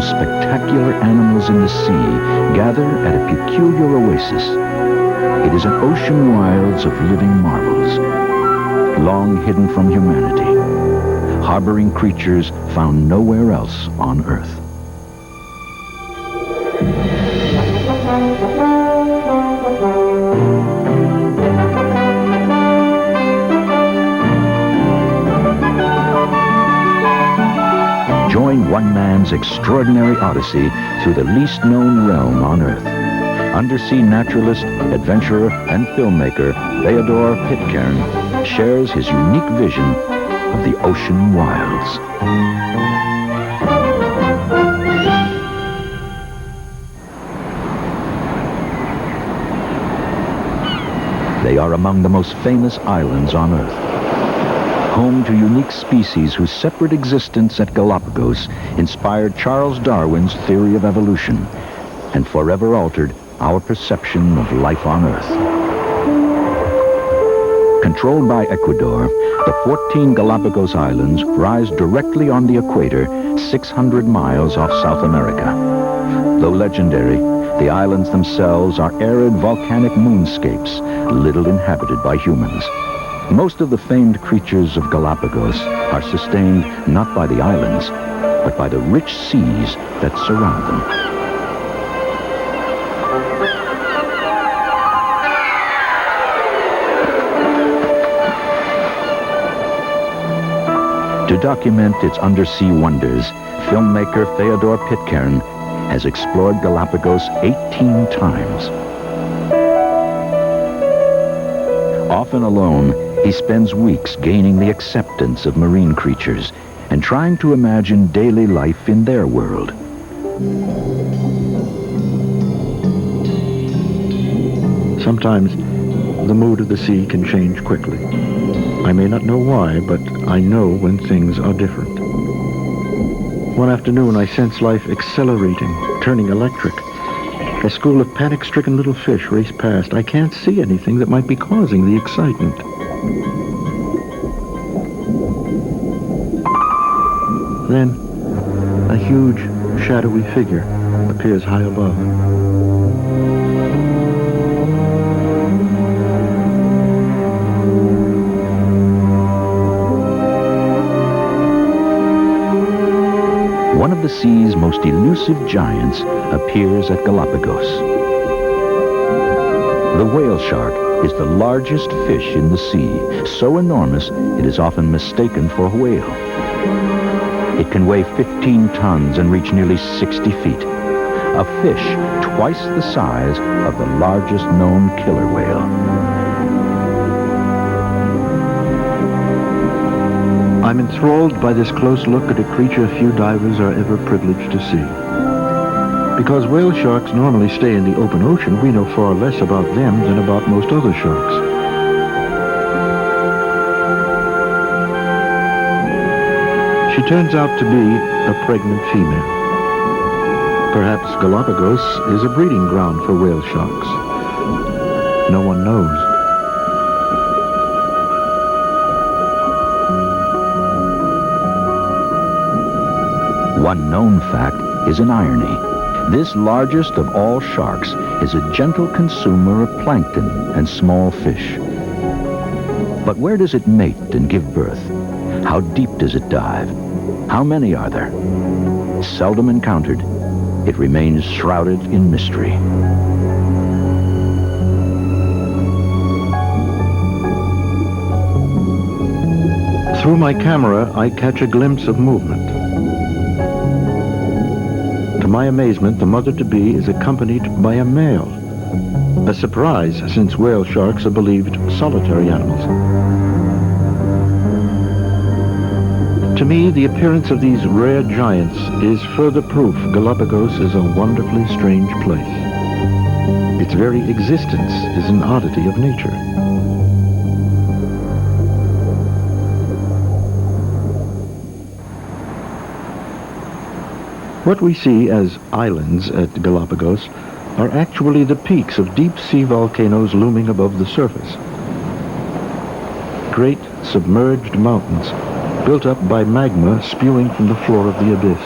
most spectacular animals in the sea gather at a peculiar oasis. It is an ocean wilds of living marvels, long hidden from humanity, harboring creatures found nowhere else on Earth. Join one man's extraordinary odyssey through the least known realm on Earth. Undersea naturalist, adventurer, and filmmaker Feodor Pitcairn shares his unique vision of the ocean wilds. They are among the most famous islands on Earth, home to unique species whose separate existence at Galápagos inspired Charles Darwin's theory of evolution and forever altered our perception of life on Earth. Controlled by Ecuador, the 14 Galápagos Islands rise directly on the equator 600 miles off South America. Though legendary, the islands themselves are arid volcanic moonscapes, little inhabited by humans. Most of the famed creatures of Galápagos are sustained not by the islands, but by the rich seas that surround them. To document its undersea wonders, filmmaker Feodor Pitcairn has explored Galápagos 18 times. Often alone, he spends weeks gaining the acceptance of marine creatures and trying to imagine daily life in their world. Sometimes the mood of the sea can change quickly. I may not know why, but I know when things are different. One afternoon, I sense life accelerating, turning electric. A school of panic-stricken little fish race past. I can't see anything that might be causing the excitement. Then, a huge, shadowy figure appears high above. One of the sea's most elusive giants appears at Galápagos. The whale shark is the largest fish in the sea, so enormous it is often mistaken for a whale. It can weigh 15 tons and reach nearly 60 feet, a fish twice the size of the largest known killer whale. I'm enthralled by this close look at a creature few divers are ever privileged to see. Because whale sharks normally stay in the open ocean, we know far less about them than about most other sharks. She turns out to be a pregnant female. Perhaps Galápagos is a breeding ground for whale sharks. No one knows. One known fact is an irony. This largest of all sharks is a gentle consumer of plankton and small fish. But where does it mate and give birth? How deep does it dive? How many are there? Seldom encountered, it remains shrouded in mystery. Through my camera, I catch a glimpse of movement. To my amazement, the mother-to-be is accompanied by a male. A surprise, since whale sharks are believed solitary animals. To me, the appearance of these rare giants is further proof Galápagos is a wonderfully strange place. Its very existence is an oddity of nature. What we see as islands at Galápagos are actually the peaks of deep-sea volcanoes looming above the surface. Great submerged mountains built up by magma spewing from the floor of the abyss.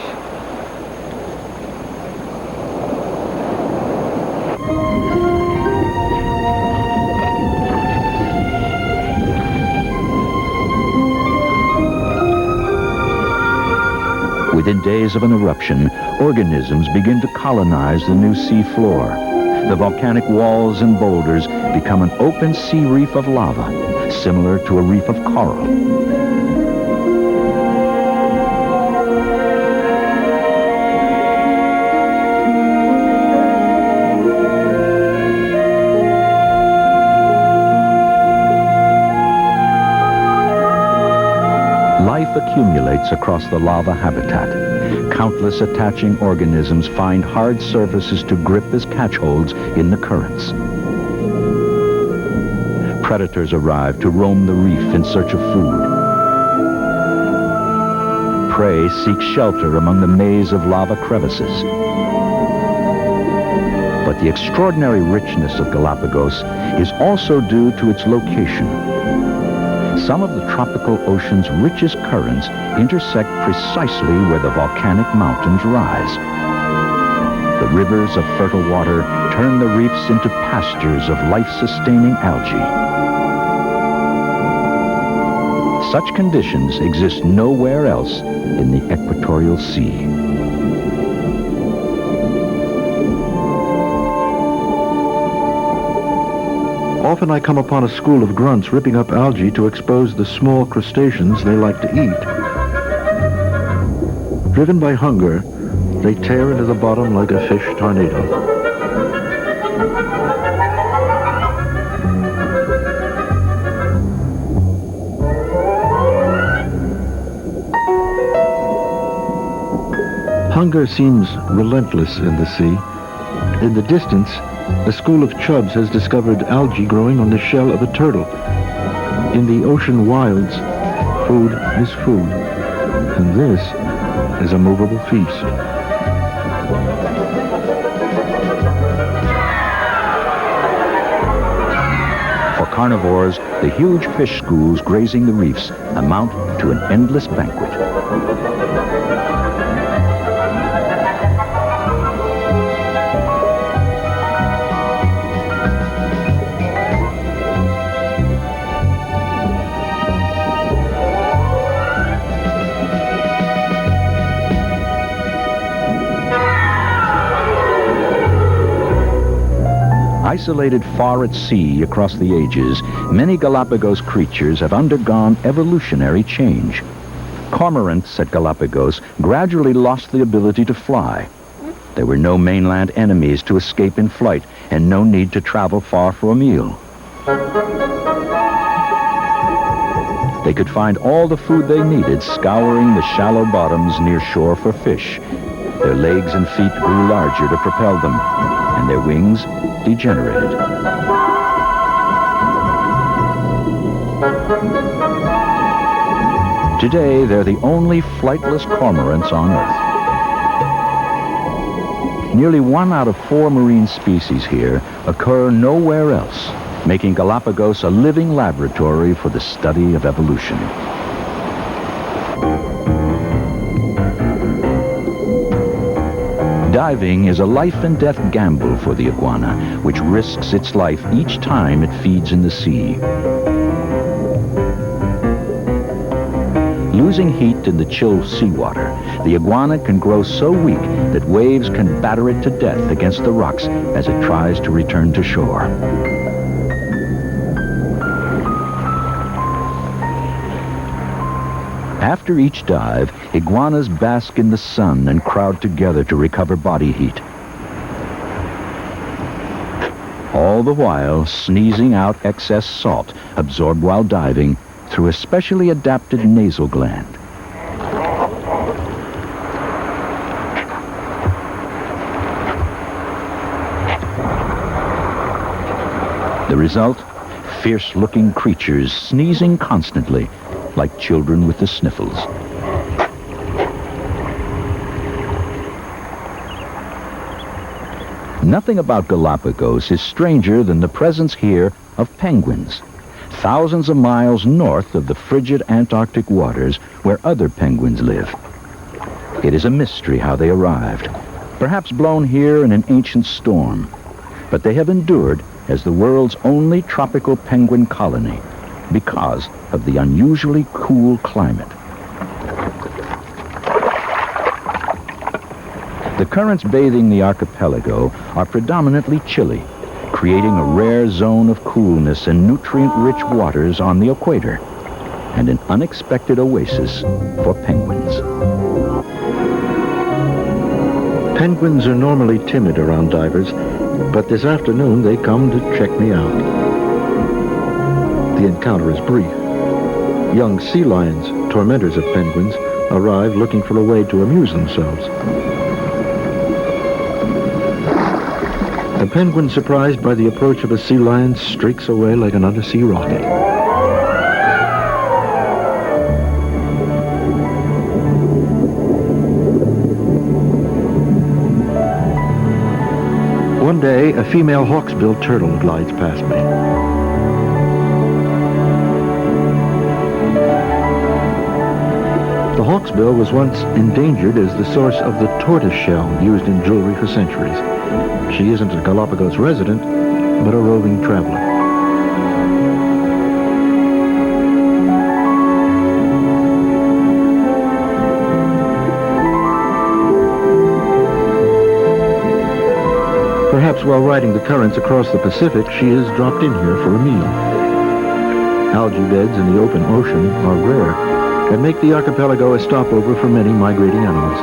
Within days of an eruption, organisms begin to colonize the new sea floor. The volcanic walls and boulders become an open sea reef of lava, similar to a reef of coral. Life accumulates across the lava habitat. Countless attaching organisms find hard surfaces to grip as catchholds in the currents. Predators arrive to roam the reef in search of food. Prey seek shelter among the maze of lava crevices. But the extraordinary richness of Galapagos is also due to its location. Some of the tropical ocean's richest currents intersect precisely where the volcanic mountains rise. The rivers of fertile water turn the reefs into pastures of life-sustaining algae. Such conditions exist nowhere else in the equatorial sea. Often I come upon a school of grunts ripping up algae to expose the small crustaceans they like to eat. Driven by hunger, they tear into the bottom like a fish tornado. Hunger seems relentless in the sea. In the distance, a school of chubs has discovered algae growing on the shell of a turtle. In the ocean wilds, food is food, and this is a movable feast. For carnivores, the huge fish schools grazing the reefs amount to an endless banquet. Isolated far at sea across the ages, many Galapagos creatures have undergone evolutionary change. Cormorants at Galapagos gradually lost the ability to fly. There were no mainland enemies to escape in flight, and no need to travel far for a meal. They could find all the food they needed scouring the shallow bottoms near shore for fish. Their legs and feet grew larger to propel them, and their wings degenerated. Today, they're the only flightless cormorants on Earth. Nearly 1 out of 4 marine species here occur nowhere else, making Galapagos a living laboratory for the study of evolution. Diving is a life-and-death gamble for the iguana, which risks its life each time it feeds in the sea. Losing heat in the chill seawater, the iguana can grow so weak that waves can batter it to death against the rocks as it tries to return to shore. After each dive, iguanas bask in the sun and crowd together to recover body heat. All the while sneezing out excess salt absorbed while diving through a specially adapted nasal gland. The result? Fierce-looking creatures sneezing constantly, like children with the sniffles. Nothing about Galapagos is stranger than the presence here of penguins, thousands of miles north of the frigid Antarctic waters where other penguins live. It is a mystery how they arrived, perhaps blown here in an ancient storm, but they have endured as the world's only tropical penguin colony because of the unusually cool climate. The currents bathing the archipelago are predominantly chilly, creating a rare zone of coolness and nutrient-rich waters on the equator, and an unexpected oasis for penguins. Penguins are normally timid around divers, but this afternoon they come to check me out. The encounter is brief. Young sea lions, tormentors of penguins, arrive looking for a way to amuse themselves. A penguin surprised by the approach of a sea lion streaks away like an undersea rocket. One day, a female hawksbill turtle glides past me. The hawksbill was once endangered as the source of the tortoise shell used in jewelry for centuries. She isn't a Galapagos resident, but a roving traveler. Perhaps while riding the currents across the Pacific, she has dropped in here for a meal. Algae beds in the open ocean are rare and make the archipelago a stopover for many migrating animals.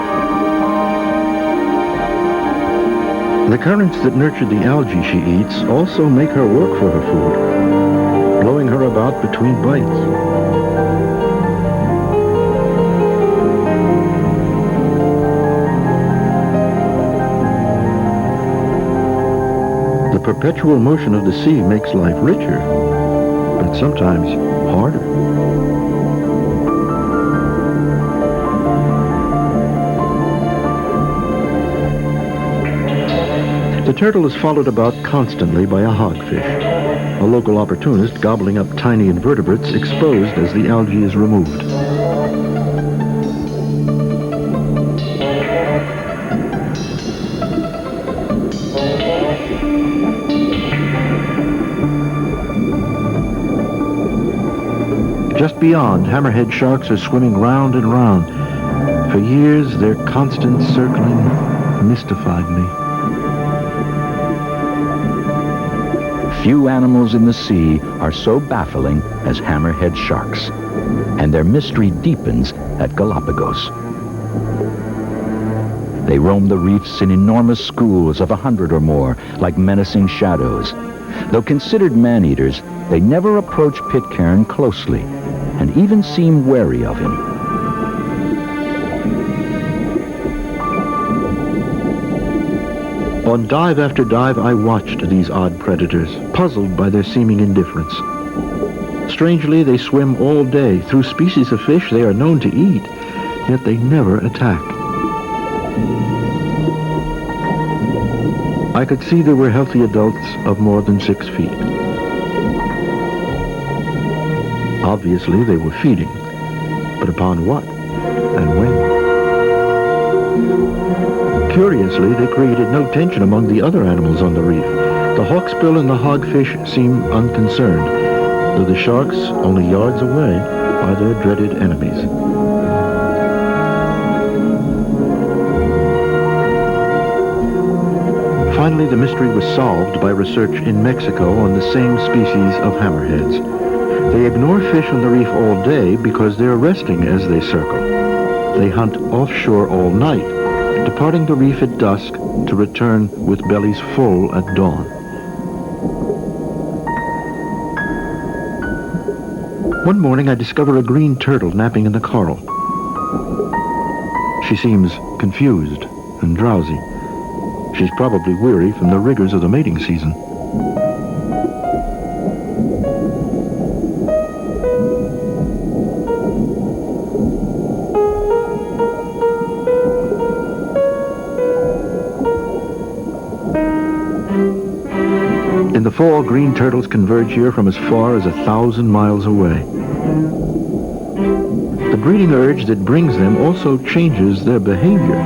The currents that nurture the algae she eats also make her work for her food, blowing her about between bites. The perpetual motion of the sea makes life richer, but sometimes harder. The turtle is followed about constantly by a hogfish, a local opportunist gobbling up tiny invertebrates exposed as the algae is removed. Just beyond, hammerhead sharks are swimming round and round. For years, their constant circling mystified me. Few animals in the sea are so baffling as hammerhead sharks, and their mystery deepens at Galapagos. They roam the reefs in enormous schools of 100 or more, like menacing shadows. Though considered man-eaters, they never approach Pitcairn closely, and even seem wary of him. On dive after dive, I watched these odd predators, puzzled by their seeming indifference. Strangely, they swim all day through species of fish they are known to eat, yet they never attack. I could see there were healthy adults of more than 6 feet. Obviously, they were feeding, but upon what and when? Curiously, they created no tension among the other animals on the reef. The hawksbill and the hogfish seem unconcerned, though the sharks, only yards away, are their dreaded enemies. Finally, the mystery was solved by research in Mexico on the same species of hammerheads. They ignore fish on the reef all day because they're resting as they circle. They hunt offshore all night, departing the reef at dusk to return with bellies full at dawn. One morning I discover a green turtle napping in the coral. She seems confused and drowsy. She's probably weary from the rigors of the mating season. In the fall, green turtles converge here from as far as 1,000 miles away. The breeding urge that brings them also changes their behavior.